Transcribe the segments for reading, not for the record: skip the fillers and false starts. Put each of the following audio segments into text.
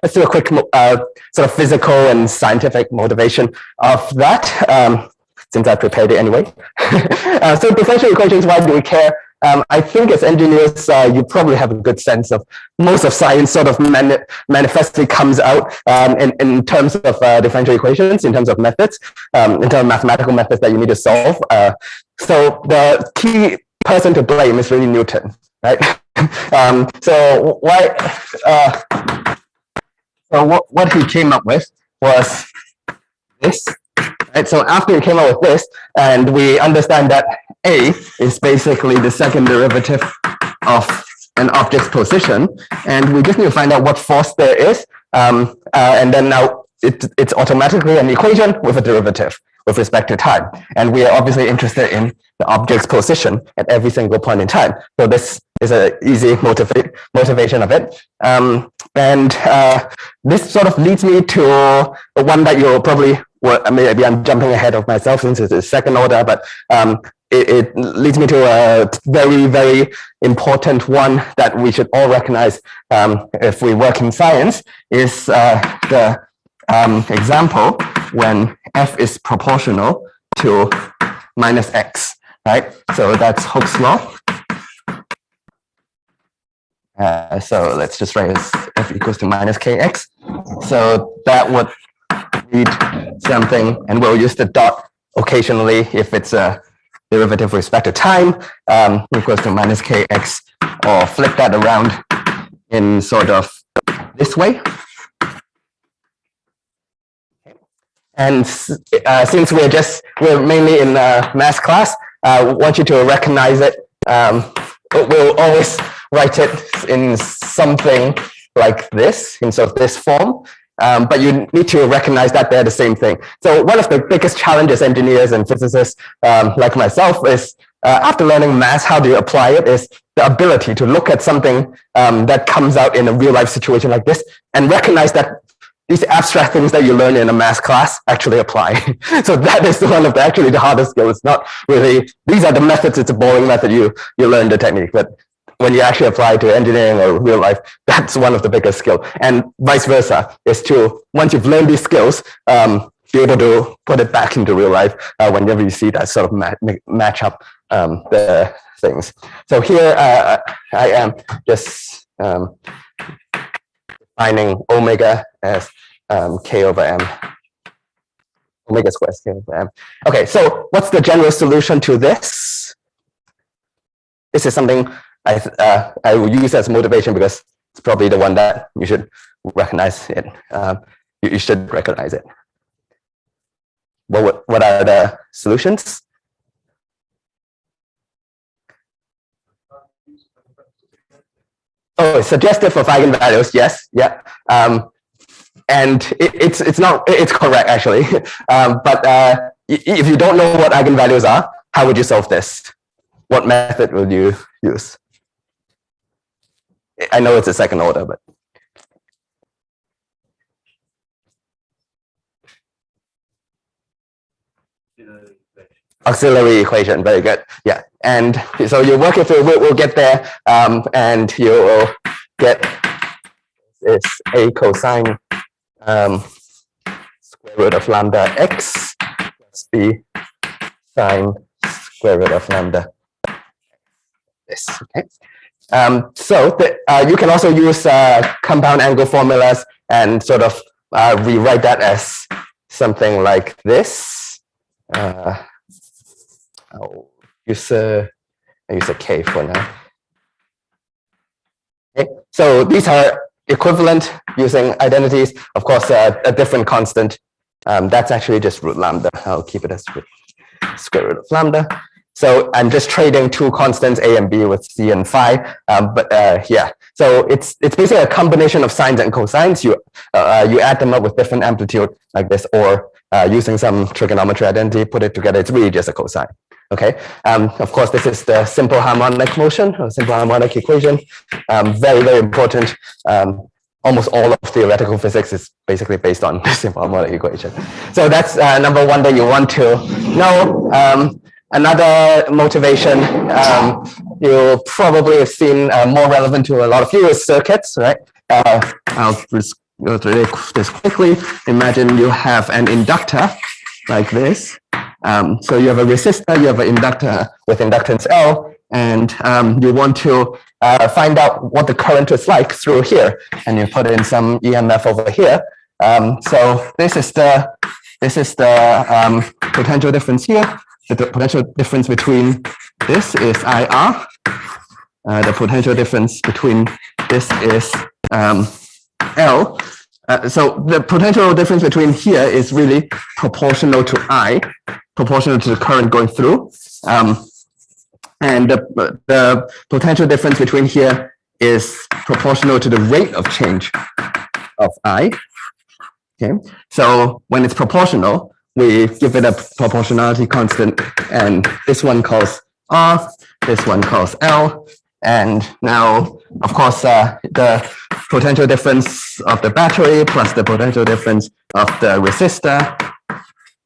let's do a quick sort of physical and scientific motivation of that, since I prepared it anyway. So differential equations, why do we care? I think as engineers, you probably have a good sense of most of science sort of manifestly comes out in terms of differential equations, in terms of methods, in terms of mathematical methods that you need to solve. So the key person to blame is really Newton, right? So what he came up with was this. Right, so after we came up with this, and we understand that A is basically the second derivative of an object's position, and we just need to find out what force there is, and then now it's automatically an equation with a derivative with respect to time. And we are obviously interested in the object's position at every single point in time. So this is an easy motivation of it. And this sort of leads me to one that you'll probably, maybe I'm jumping ahead of myself since it's the second order, but it leads me to a very, very important one that we should all recognize if we work in science, is the example when f is proportional to minus x, right? So that's Hooke's law. So let's just write as f equals to minus kx. So that would read something, and we'll use the dot occasionally if it's a derivative with respect to time, equals to minus kx, or flip that around in sort of this way. And since we're mainly in math class, I want you to recognize it. We'll always write it in something like this, in sort of this form. But you need to recognize that they're the same thing. So one of the biggest challenges engineers and physicists like myself is, after learning math, how do you apply it, is the ability to look at something that comes out in a real life situation like this and recognize that these abstract things that you learn in a math class actually apply. So that is one of the hardest skills. It's not really, these are the methods, it's a boring method, you learn the technique, but when you actually apply to engineering or real life, that's one of the biggest skills. And vice versa, is to, once you've learned these skills, be able to put it back into real life whenever you see that sort of match up the things. So here I am just defining omega as k over m. Omega squared k over m. Okay, so what's the general solution to this? This is something I will use as motivation because it's probably the one that you should recognize it. You should recognize it. What are the solutions? Oh, it's suggestive of eigenvalues. Yes, yeah, and it's correct actually. But if you don't know what eigenvalues are, how would you solve this? What method would you use? I know it's a second order, but auxiliary equation, very good. Yeah, and so you work it through, we'll get there, and you will get this a cosine square root of lambda x plus b sine square root of lambda. This, okay. So you can also use compound angle formulas and sort of rewrite that as something like this. I'll use a k for now. Okay. So these are equivalent using identities. Of course, a different constant. That's actually just root lambda. I'll keep it as square root of lambda. So I'm just trading two constants, a and b, with c and phi. Yeah, so it's basically a combination of sines and cosines. You add them up with different amplitude like this, or using some trigonometry identity, put it together. It's really just a cosine. Okay. Of course, this is the simple harmonic motion, or simple harmonic equation. Very, very important. Almost all of theoretical physics is basically based on the simple harmonic equation. So that's number one that you want to know. Another motivation you'll probably have seen more relevant to a lot of you is circuits, right? I'll just go through this quickly. Imagine you have an inductor like this. So you have a resistor, you have an inductor with inductance L, and you want to find out what the current is like through here, and you put in some EMF over here. So this is the potential difference here. The potential difference between this is IR. The potential difference between this is L. So the potential difference between here is really proportional to I, proportional to the current going through. And the potential difference between here is proportional to the rate of change of I. Okay, so when it's proportional, we give it a proportionality constant, and this one calls R, this one calls L. And now, of course, the potential difference of the battery plus the potential difference of the resistor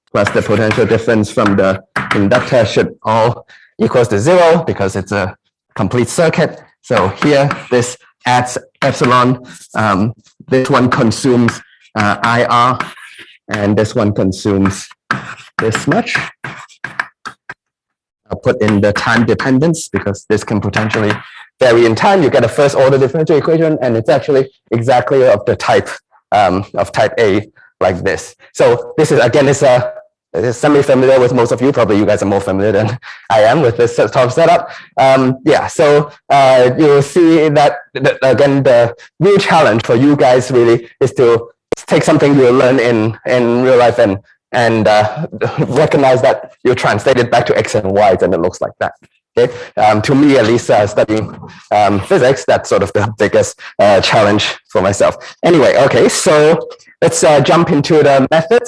plus the potential difference from the inductor should all equals to 0 because it's a complete circuit. So here, this adds epsilon. This one consumes IR, and this one consumes this much. I'll put in the time dependence because this can potentially vary in time. You get a first order differential equation, and it's actually exactly of the type of type A like this. So this is, again, it's semi-familiar with most of you. Probably you guys are more familiar than I am with this sort of setup. Yeah, so you'll see that, again, the real challenge for you guys really is to take something you learn in real life and recognize that you translate it back to X and Y, and it looks like that. Okay, to me, at least, studying physics, that's sort of the biggest challenge for myself. Anyway, okay, so let's jump into the methods.